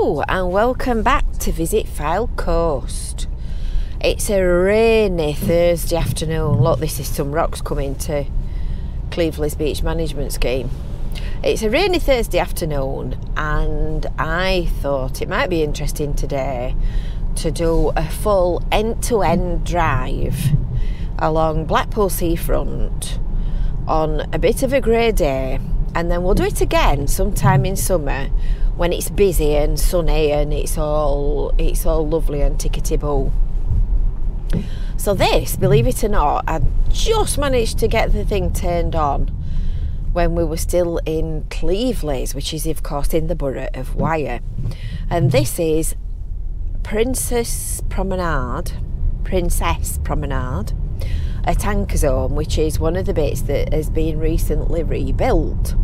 Hello and welcome back to Visit Fylde Coast. It's a rainy Thursday afternoon. Look, this is some rocks coming to Cleveleys Beach Management Scheme. It's a rainy Thursday afternoon and I thought it might be interesting today to do a full end-to-end drive along Blackpool seafront on a bit of a grey day, and then we'll do it again sometime in summer when it's busy and sunny and it's all lovely and tickety-boo. So this, believe it or not, I just managed to get the thing turned on when we were still in Cleveleys, which is of course in the borough of Wyre. And this is Princess Promenade at Anchor Zone, which is one of the bits that has been recently rebuilt.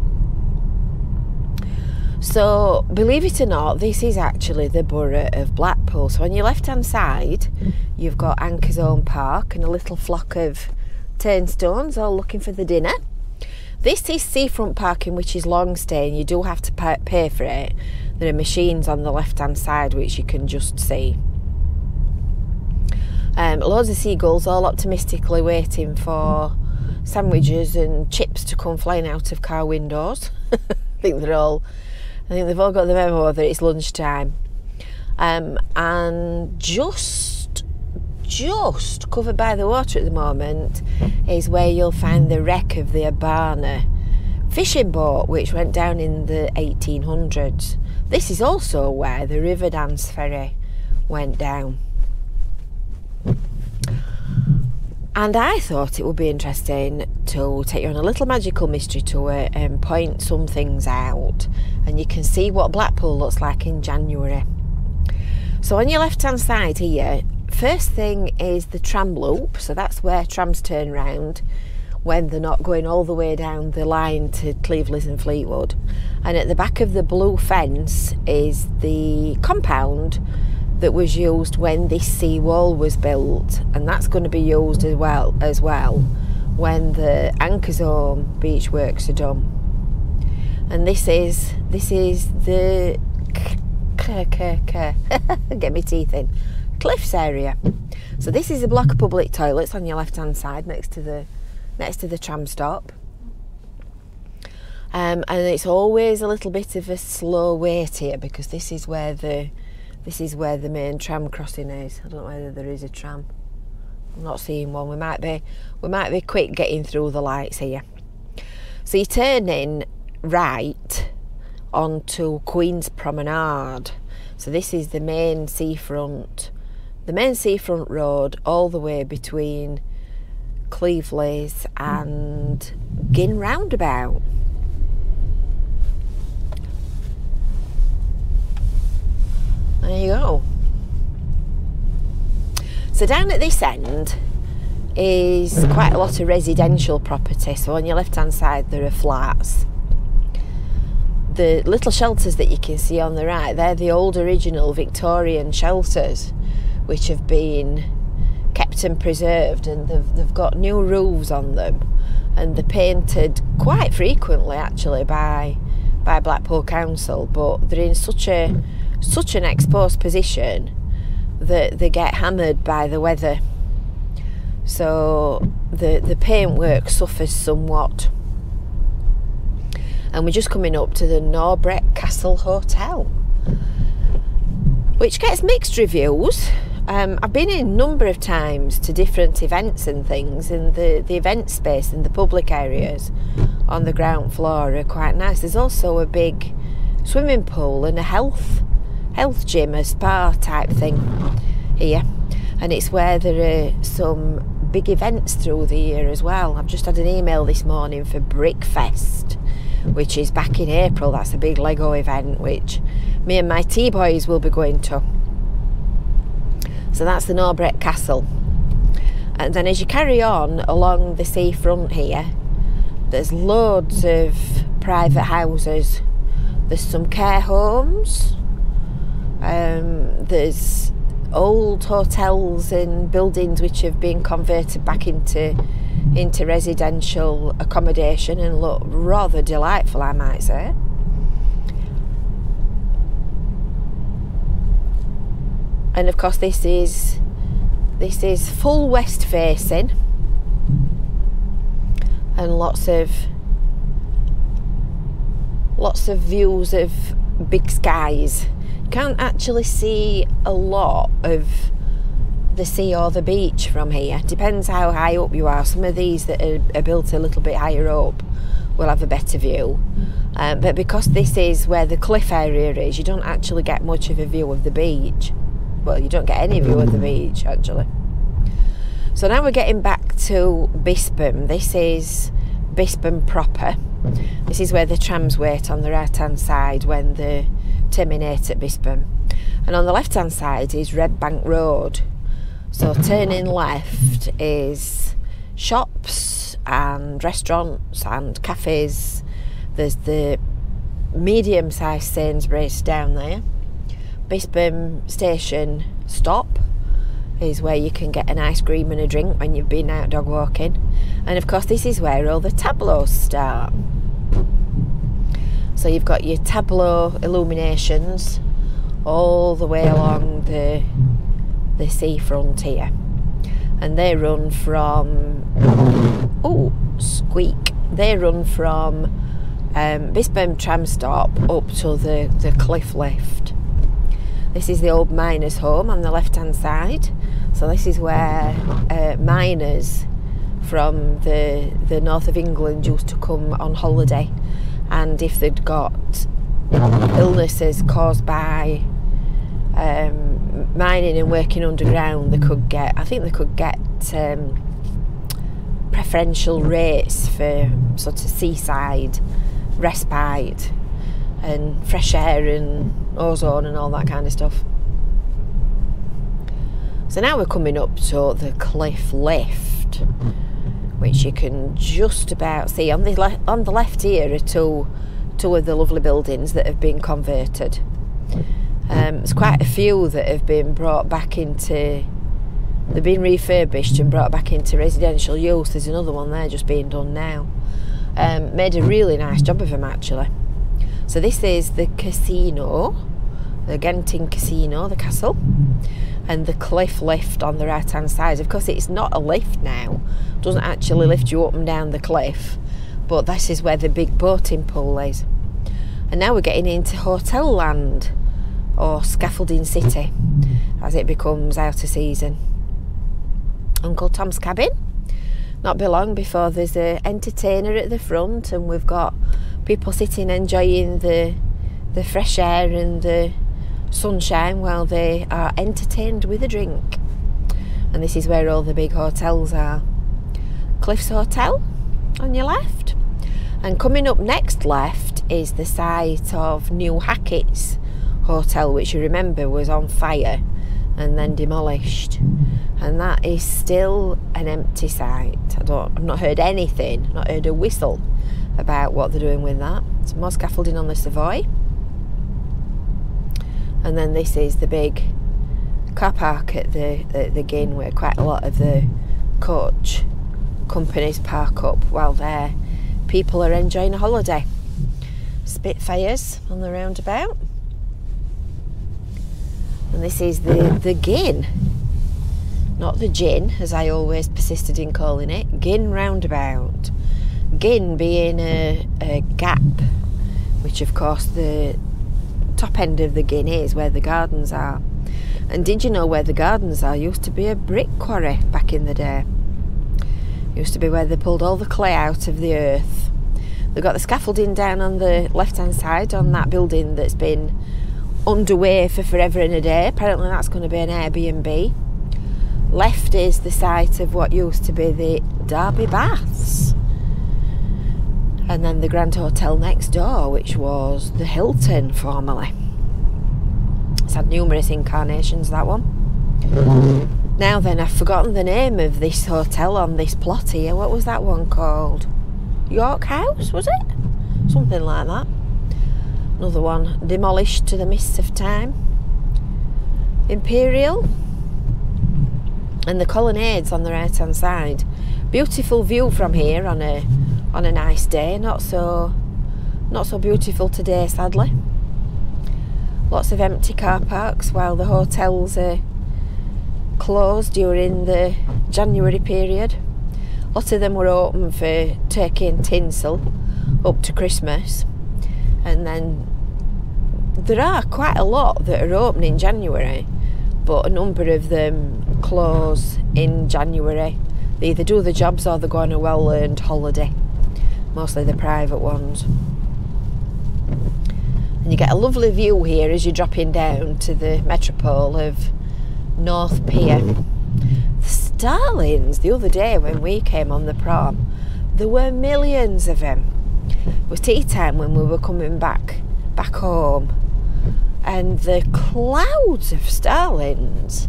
So, believe it or not, this is actually the borough of Blackpool. So on your left-hand side, you've got Anchor Zone Park and a little flock of turnstones all looking for the dinner. This is seafront parking, which is long stay, and you do have to pay for it. There are machines on the left-hand side which you can just see. Loads of seagulls all optimistically waiting for sandwiches and chips to come flying out of car windows. I think they've all got the memo that it's lunchtime. And just covered by the water at the moment is where you'll find the wreck of the Abana fishing boat, which went down in the 1800s. This is also where the Riverdance ferry went down. And I thought it would be interesting to take you on a little magical mystery tour and point some things out, and you can see what Blackpool looks like in January. So on your left hand side here, first thing is the tram loop. So that's where trams turn round when they're not going all the way down the line to Cleveleys and Fleetwood. And at the back of the blue fence is the compound that was used when this seawall was built, and that's going to be used as well when the Anchor Zone beach works are done. And this is the get my teeth in cliffs area. So this is the block of public toilets on your left hand side next to the tram stop. And it's always a little bit of a slow wait here because this is where the main tram crossing is. I don't know whether there is a tram. I'm not seeing one. We might be quick getting through the lights here. So you turn in right onto Queen's Promenade. So this is the main seafront road all the way between Cleveleys and Gin Roundabout. There you go. So down at this end is quite a lot of residential property. So on your left hand side there are flats. The little shelters that you can see on the right, they're the old original Victorian shelters which have been kept and preserved, and they've got new roofs on them, and they're painted quite frequently actually by Blackpool Council, but they're in such an exposed position that they get hammered by the weather, so the paintwork suffers somewhat. And we're just coming up to the Norbreck Castle Hotel, which gets mixed reviews. I've been in a number of times to different events and things, and the event space and the public areas on the ground floor are quite nice. There's also a big swimming pool and a health gym, a spa type thing here, and it's where there are some big events through the year as well. I've just had an email this morning for Brickfest, which is back in April. That's a big Lego event which me and my T-boys will be going to. So that's the Norbreck Castle. And then as you carry on along the seafront here, there's loads of private houses. There's some care homes. There's old hotels and buildings which have been converted back into residential accommodation and look rather delightful, I might say. And of course this is full west facing, and lots of views of big skies. You can't actually see a lot of the sea or the beach from here. Depends how high up you are. Some of these that are built a little bit higher up will have a better view, but because this is where the cliff area is, you don't actually get much of a view of the beach. Well, you don't get any view of the beach actually. So now we're getting back to Bispham. This is Bispham proper. This is where the trams wait on the right hand side when they terminate at Bispham, and on the left hand side is Red Bank Road. So turning left is shops and restaurants and cafes. There's the medium-sized Sainsbury's down there. Bispham station stop is where you can get an ice cream and a drink when you've been out dog walking. And of course this is where all the tableaux start. So you've got your tableau illuminations all the way along the seafront here, and they run from they run from Bispham tram stop up to the cliff lift. This is the old miners' home on the left hand side. So this is where miners from the north of England used to come on holiday, and if they'd got illnesses caused by mining and working underground, they could get, I think they could get preferential rates for sort of seaside respite and fresh air and ozone and all that kind of stuff. So now we're coming up to the cliff lift, which you can just about see. On the left here are two of the lovely buildings that have been converted. There's quite a few that have been brought back into, they've been refurbished and brought back into residential use. There's another one there just being done now. Made a really nice job of them actually. So this is the casino, the Genting Casino, the castle, and the cliff lift on the right hand side. Of course it's not a lift now, it doesn't actually lift you up and down the cliff, but this is where the big boating pool is. And now we're getting into hotel land, or Scaffolding City as it becomes out of season. Uncle Tom's Cabin. Not be long before there's an entertainer at the front, and we've got people sitting enjoying the fresh air and the sunshine while they are entertained with a drink. And this is where all the big hotels are. Cliffs Hotel on your left, and coming up next left is the site of New Hackett's Hotel, which you remember was on fire and then demolished, and that is still an empty site. I've not heard anything, not heard a whistle about what they're doing with that. Some more scaffolding on the Savoy, and then this is the big car park at the Gin, where quite a lot of the coach companies park up while their people are enjoying a holiday. Spitfires on the roundabout. And this is the Gin, not the gin as I always persisted in calling it. Gin roundabout. Gin being a gap, which of course the top end of the Gin is where the gardens are. And did you know where the gardens are used to be a brick quarry back in the day? Used to be where they pulled all the clay out of the earth. They've got the scaffolding down on the left hand side on that building that's been underway for forever and a day. Apparently that's going to be an Airbnb. Left is the site of what used to be the Derby Baths, and then the Grand Hotel next door, which was the Hilton formerly. It's had numerous incarnations, that one. Now then, I've forgotten the name of this hotel on this plot here. What was that one called? York House, was it? Something like that. Another one demolished to the mists of time. Imperial. And the colonnades on the right hand side. Beautiful view from here on a nice day. Not so beautiful today, sadly. Lots of empty car parks while the hotels are closed during the January period. A lot of them were open for turkey and tinsel up to Christmas, and then there are quite a lot that are open in January, but a number of them close in January. They either do the jobs or they go on a well-earned holiday, mostly the private ones. And you get a lovely view here as you're dropping down to the metropole of North Pier. The starlings, the other day when we came on the prom, there were millions of them. It was tea time when we were coming back home, and the clouds of starlings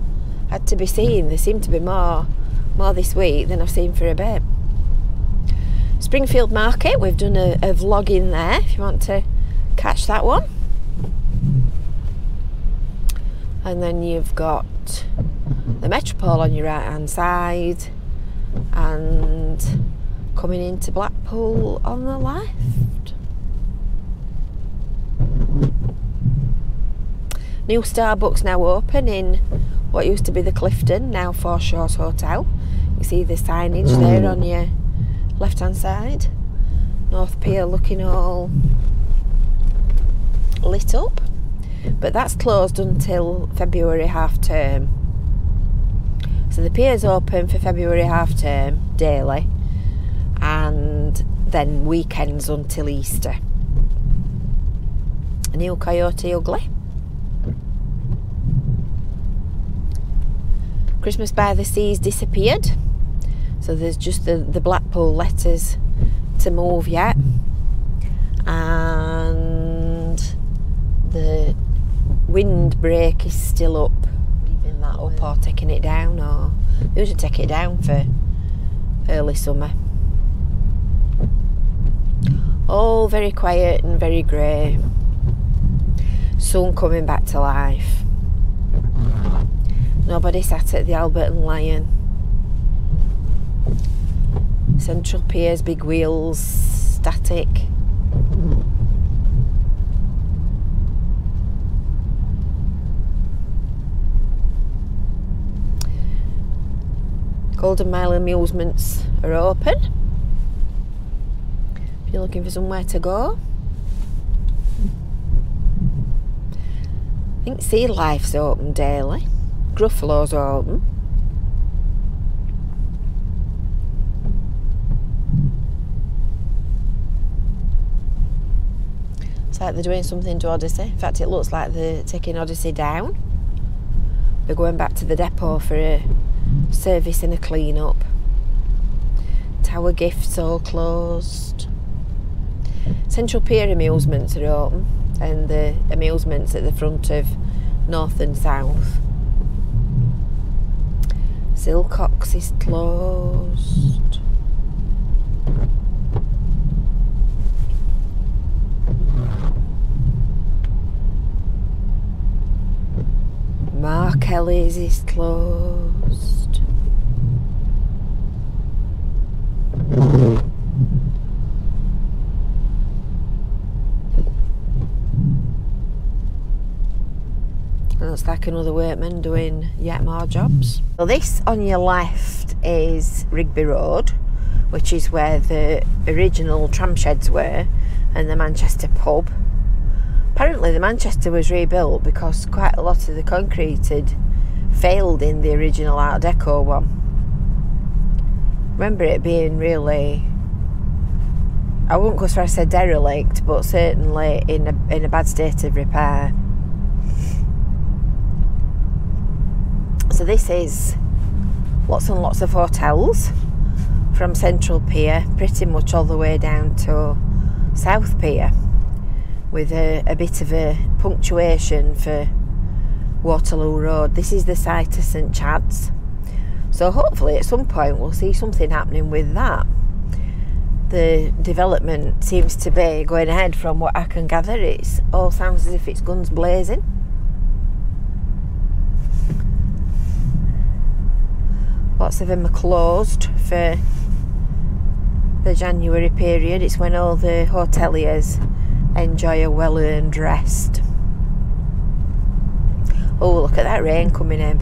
had to be seen. There seemed to be more this week than I've seen for a bit. Springfield Market, we've done a vlog in there if you want to catch that one. And then you've got the Metropole on your right hand side, and coming into Blackpool on the left. New Starbucks now open in what used to be the Clifton, now Foreshores Hotel. You see the signage there on your left hand side. North Pier looking all lit up, but that's closed until February half term. So the pier's open for February half term daily, and then weekends until Easter. A new Coyote Ugly. Christmas by the Sea's disappeared, so there's just the Blackpool letters to move yet, and the windbreak is still up. Leaving that up or taking it down, or they usually take it down for early summer. All very quiet and very grey. Sun coming back to life. Nobody sat at the Albert and Lion. Central Pier's big wheels, static. Golden Mile amusements are open. If you're looking for somewhere to go. I think Sea Life's open daily. Gruffalo's open. It's like they're doing something to Odyssey. In fact, it looks like they're taking Odyssey down. They're going back to the depot for a service and a clean up. Tower Gifts all closed. Central Pier amusements are open, and the amusements at the front of North and South. Silcox is closed. Mark Ellis is closed. Looks like another workman doing yet more jobs. So this on your left is Rigby Road, which is where the original tram sheds were, and the Manchester pub. Apparently the Manchester was rebuilt because quite a lot of the concrete had failed in the original Art Deco one. Remember it being really, I wouldn't go as far as say derelict, but certainly in a bad state of repair. So this is lots and lots of hotels from Central Pier pretty much all the way down to South Pier, with a bit of a punctuation for Waterloo Road. This is the site of St Chad's, so hopefully at some point we'll see something happening with that. The development seems to be going ahead from what I can gather. It all sounds as if it's guns blazing. Lots of them are closed for the January period. It's when all the hoteliers enjoy a well-earned rest. Lots of Oh, look at that rain coming in.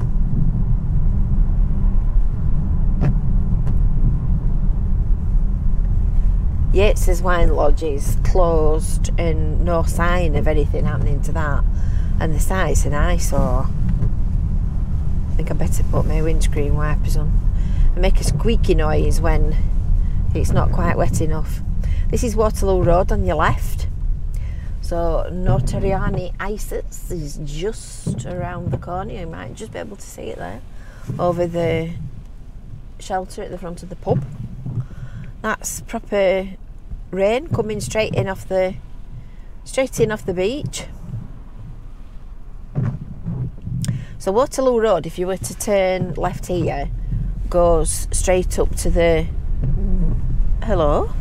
Yates's Wine Lodge is closed and no sign of anything happening to that. And the site's an eyesore. I think I better put my windscreen wipers on and make a squeaky noise when it's not quite wet enough. This is Waterloo Road on your left. So Notariani Isis is just around the corner. You might just be able to see it there. Over the shelter at the front of the pub. That's proper rain coming straight in off the beach. So Waterloo Road, if you were to turn left here, goes straight up to the... Hello?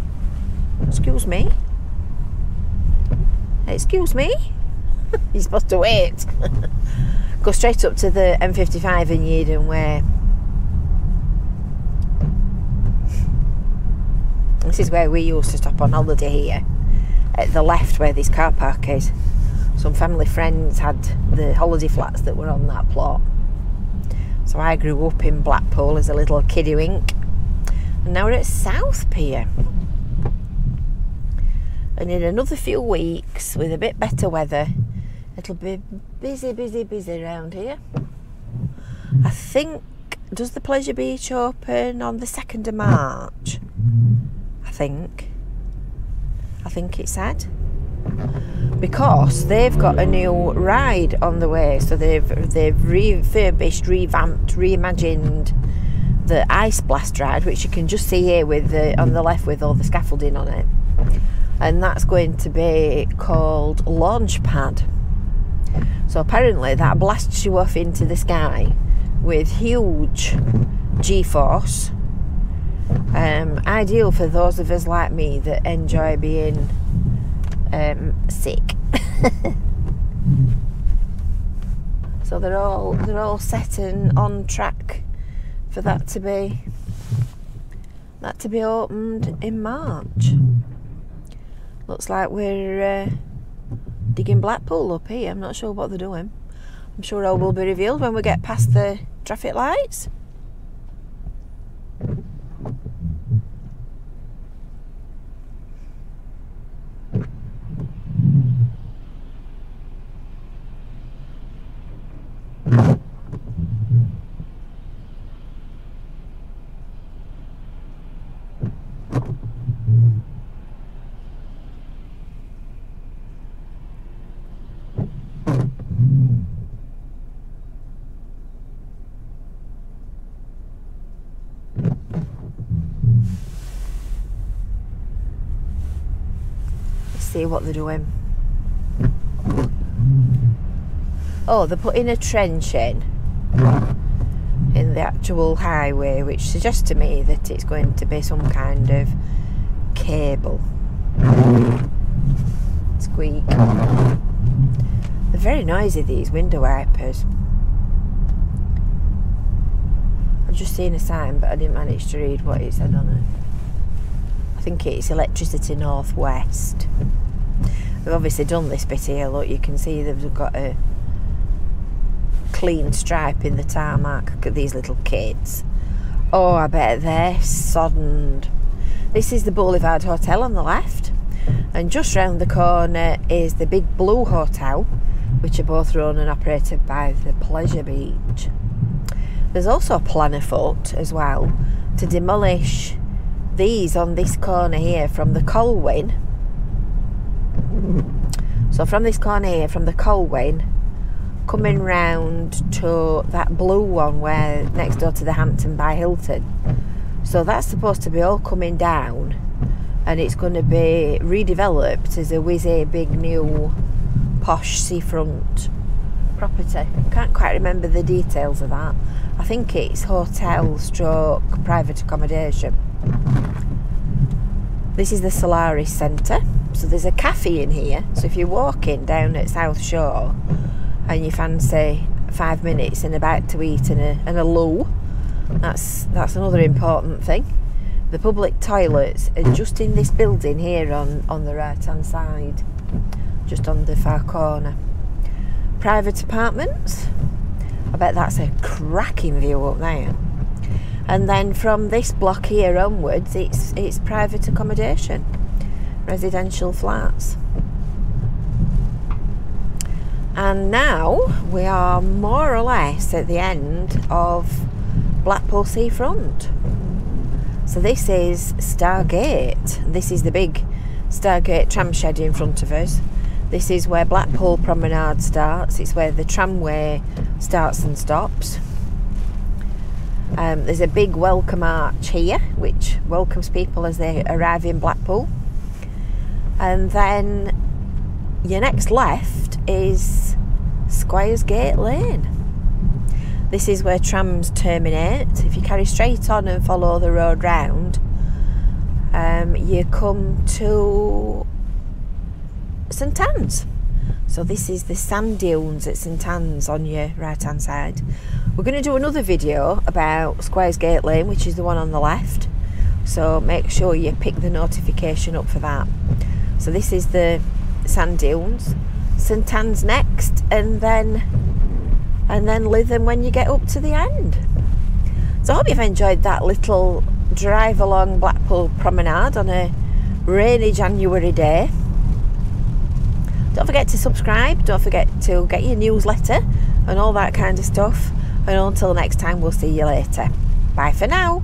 Excuse me? Excuse me? You're supposed to wait. Go straight up to the M55 in Yeadon Way. This is where we used to stop on holiday here. At the left where this car park is. Some family friends had the holiday flats that were on that plot. So I grew up in Blackpool as a little kiddie wink. And now we're at South Pier. And in another few weeks, with a bit better weather, it'll be busy around here. I think, does the Pleasure Beach open on the 2nd of March? I think it said. Because they've got a new ride on the way. So they've refurbished, revamped, reimagined the Ice Blast ride, which you can just see here with on the left with all the scaffolding on it. And that's going to be called Launchpad. So apparently that blasts you off into the sky with huge G-force. Ideal for those of us like me that enjoy being sick. So they're all set and on track for that to be opened in March. Looks like we're digging Blackpool up here. I'm not sure what they're doing. I'm sure all will be revealed when we get past the traffic lights. See what they're doing. Oh, they're putting a trench in the actual highway, which suggests to me that it's going to be some kind of cable. Squeak. They're very noisy, these window wipers. I've just seen a sign, but I didn't manage to read what it said on it. I think it's Electricity Northwest. They've obviously done this bit here. Look, you can see they've got a clean stripe in the tarmac. Look at these little kids. Oh, I bet they're soddened. This is the Boulevard Hotel on the left, and just round the corner is the Big Blue Hotel, which are both run and operated by the Pleasure Beach. There's also a plan afoot as well to demolish these on this corner here from the Colwyn. So from this corner here, from the Colwyn, coming round to that blue one where next door to the Hampton by Hilton. So that's supposed to be all coming down, and it's going to be redeveloped as a whizzy big new posh seafront property. I can't quite remember the details of that. I think it's hotel stroke private accommodation. This is the Solaris Centre. So there's a cafe in here. So if you're walking down at South Shore and you fancy 5 minutes and a bite to eat and a loo, that's another important thing. The public toilets are just in this building here on the right hand side, just on the far corner. private apartments. I bet that's a cracking view up there. And then from this block here onwards, it's private accommodation, residential flats. And now we are more or less at the end of Blackpool seafront. So this is Stargate. This is the big Stargate tram shed in front of us. This is where Blackpool Promenade starts. It's where the tramway starts and stops. There's a big welcome arch here which welcomes people as they arrive in Blackpool. And then your next left is Squires Gate Lane. This is where trams terminate. If you carry straight on and follow the road round, you come to St Anne's. So this is the sand dunes at St Anne's on your right hand side. We're going to do another video about Squires Gate Lane, which is the one on the left, so make sure you pick the notification up for that. So this is the sand dunes, St Anne's next, and then Lytham when you get up to the end. So I hope you've enjoyed that little drive along Blackpool Promenade on a rainy January day. Don't forget to subscribe, don't forget to get your newsletter and all that kind of stuff. And until next time, we'll see you later. Bye for now.